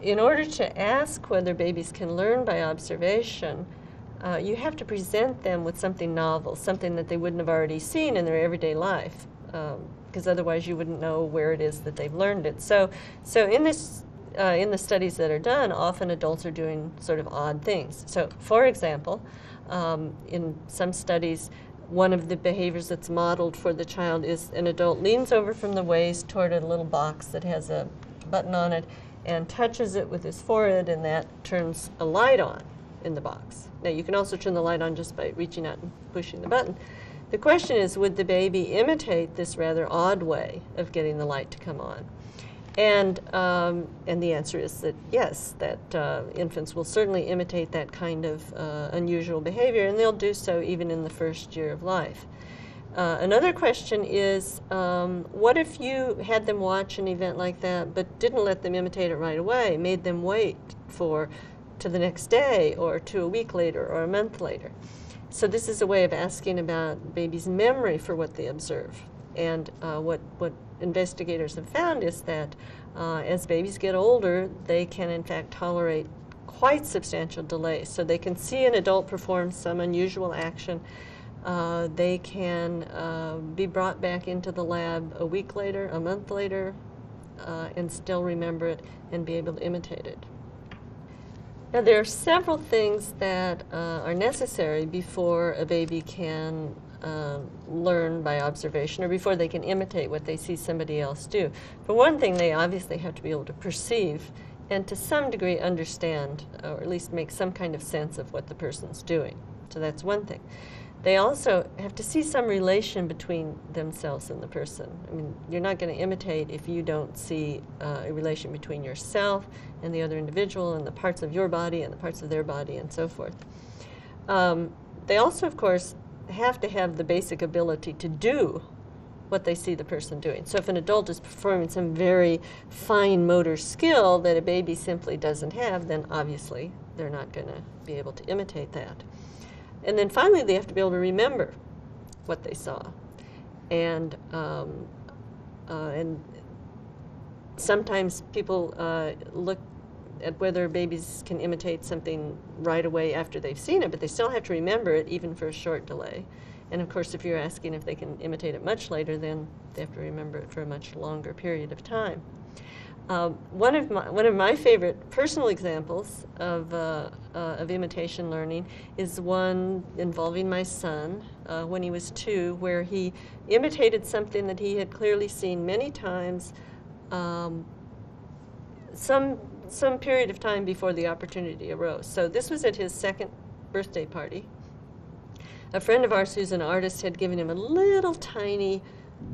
in order to ask whether babies can learn by observation, you have to present them with something novel, something that they wouldn't have already seen in their everyday life, because otherwise you wouldn't know where it is that they've learned it. So in the studies that are done, often adults are doing sort of odd things. So, for example, in some studies, one of the behaviors that's modeled for the child is an adult leans over from the waist toward a little box that has a button on it and touches it with his forehead, and that turns a light on in the box. Now, you can also turn the light on just by reaching out and pushing the button. The question is, would the baby imitate this rather odd way of getting the light to come on? And the answer is that yes, that infants will certainly imitate that kind of unusual behavior, and they'll do so even in the first year of life. Another question is, what if you had them watch an event like that but didn't let them imitate it right away, made them wait to the next day or to a week later or a month later? So this is a way of asking about babies' memory for what they observe. And what investigators have found is that as babies get older, they can in fact tolerate quite substantial delays. So they can see an adult perform some unusual action. They can be brought back into the lab a week later, a month later, and still remember it and be able to imitate it. Now, there are several things that are necessary before a baby can learn by observation, or before they can imitate what they see somebody else do. For one thing, they obviously have to be able to perceive and to some degree understand, or at least make some kind of sense of what the person's doing. So that's one thing. They also have to see some relation between themselves and the person. I mean, you're not going to imitate if you don't see a relation between yourself and the other individual and the parts of your body and the parts of their body and so forth. They also, of course, have to have the basic ability to do what they see the person doing. So if an adult is performing some very fine motor skill that a baby simply doesn't have, then obviously they're not going to be able to imitate that. And then finally, they have to be able to remember what they saw. And sometimes people look at whether babies can imitate something right away after they've seen it, but they still have to remember it even for a short delay. And of course, if you're asking if they can imitate it much later, then they have to remember it for a much longer period of time. One of my favorite personal examples of imitation learning is one involving my son when he was 2, where he imitated something that he had clearly seen many times some period of time before the opportunity arose. So this was at his 2nd birthday party. A friend of ours who's an artist had given him a little tiny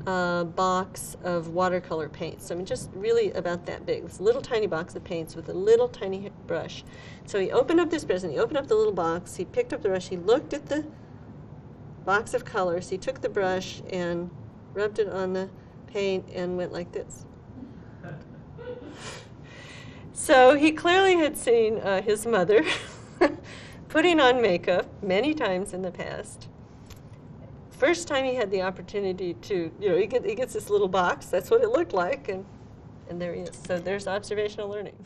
box of watercolor paints. I mean, just really about that big. This little tiny box of paints with a little tiny brush. So he opened up this present, he opened up the little box, he picked up the brush, he looked at the box of colors, he took the brush and rubbed it on the paint and went like this. So he clearly had seen his mother putting on makeup many times in the past. First time he had the opportunity to, he gets this little box, that's what it looked like, and there he is. So there's observational learning.